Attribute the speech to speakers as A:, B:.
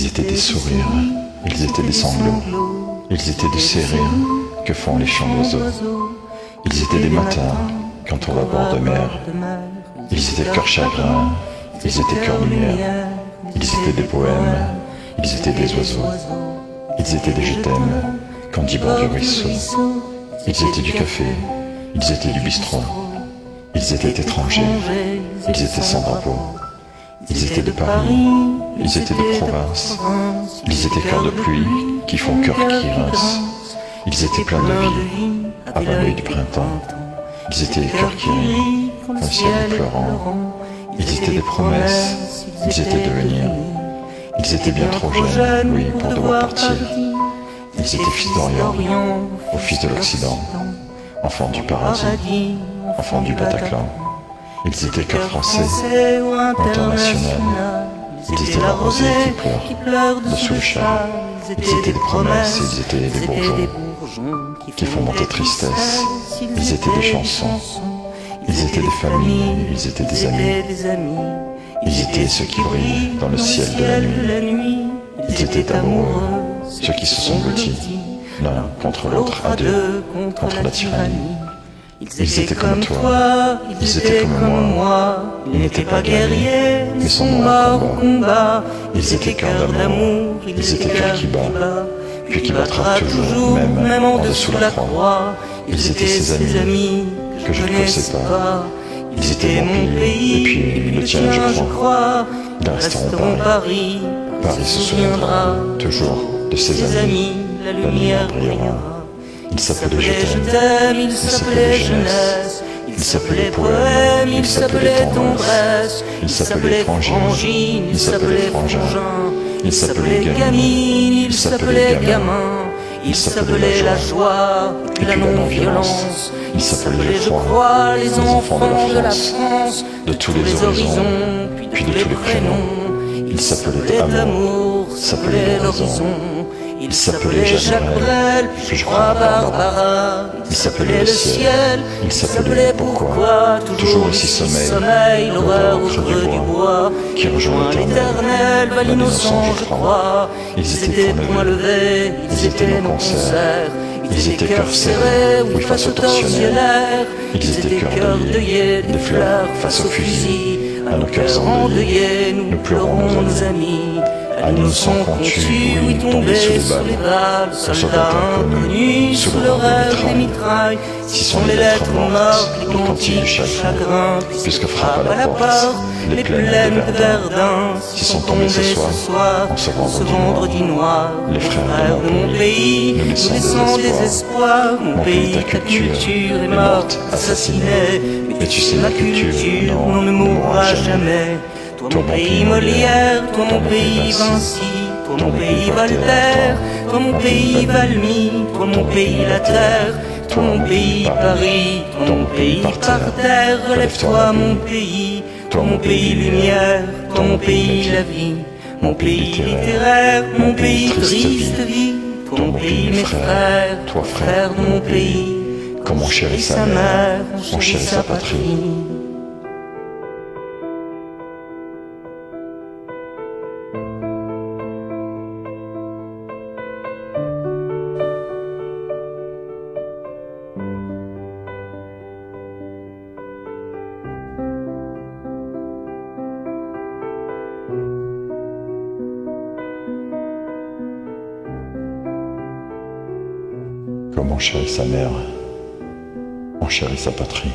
A: Ils étaient des sourires, ils étaient des sanglots, ils étaient de ces rires que font les chants d'oiseaux. Ils étaient des matins quand on va bord de mer. Ils étaient cœur chagrin, ils étaient cœur lumière. Ils étaient des poèmes, ils étaient des oiseaux. Ils étaient des je t'aime quand dit bord du ruisseau. Ils étaient du café, ils étaient du bistrot. Ils étaient étrangers, ils étaient sans drapeau. Ils étaient de Paris, ils étaient de province. Ils étaient cœurs de pluie qui font cœur qui rince. Ils étaient pleins de vie, avant l'œil du printemps. Ils étaient les cœurs qui rient, comme ciel pleurant. Ils étaient des promesses, ils étaient devenir. Ils étaient bien trop jeunes, oui, pour devoir partir. Ils étaient fils d'Orient, au fils de l'Occident. Enfants du paradis, enfants du Bataclan. Ils étaient cœurs français ou international. Ils étaient la rosée qui pleure dessous le châle. Ils étaient des promesses, ils étaient des bourgeons qui font monter tristesse. Ils étaient des chansons, ils étaient des familles, ils étaient des amis. Ils étaient ceux qui brillent dans le ciel de la nuit. Ils étaient amoureux, ceux qui se sont blottis, l'un contre l'autre, à deux, contre la tyrannie. Ils étaient comme toi, ils étaient comme moi. Ils n'étaient pas guerriers, mais sont morts au combat. Ils étaient cœurs d'amour, ils étaient cœurs qui bat, puis qui battra toujours, même en dessous de la croix. Ils étaient ses amis, que je ne connaissais pas. Ils étaient mon pays, et puis le tien, je crois. Ils resteront Paris, Paris se souviendra toujours de ses amis, la lumière brillera. Il s'appelait Je t'aime, il s'appelait jeunesse, il s'appelait poème, il s'appelait tendresse, il s'appelait frangine, il s'appelait frangin, il s'appelait gamine, il s'appelait gamin, il s'appelait la joie, la non-violence, il s'appelait, je crois, les enfants de la France, de tous les horizons, puis de tous les prénoms. Il s'appelait amour, s'appelait l'horizon. Il s'appelait Jacques Brel, puis je crois Barbara. Il s'appelait le ciel, il s'appelait pourquoi toujours aussi sommeil, l'horreur au creux du bois, qui rejoint l'éternel, va l'innocent, je crois. Ils étaient poings levés, ils étaient nos concerts. Ils étaient cœurs serrés, oui, face aux tortionnaires. Ils étaient cœurs deuillés, des fleurs face aux fusils. À nos cœurs endeuillés, nous pleurons nos amis. À nous sont contus, oui, tombés sous les balles, soldats inconnus, sous le rêve des mitrailles. Si sont les lettres mortes, les cantiques du chagrin, puisque frappe à la porte les plaines de Verdun. Si sont tombés ce soir, en ce vendredi noir, les frères de mon pays, nous laissons des espoirs. Mon pays, ta culture est morte, assassinée. Mais tu sais, ma culture, non, ne mourra jamais. Toi mon pays Molière, toi mon pays Vinci, toi mon pays Voltaire, toi mon pays Valmy, toi mon pays la terre, toi mon pays Paris, toi mon pays par terre. Relève-toi mon pays lumière, toi mon pays la vie, mon pays littéraire, mon pays triste vie, toi mon pays mes frères, toi frère de mon pays, comme on chérit sa mère, on chérit sa patrie. Comme on chérit sa mère, on chérit sa patrie.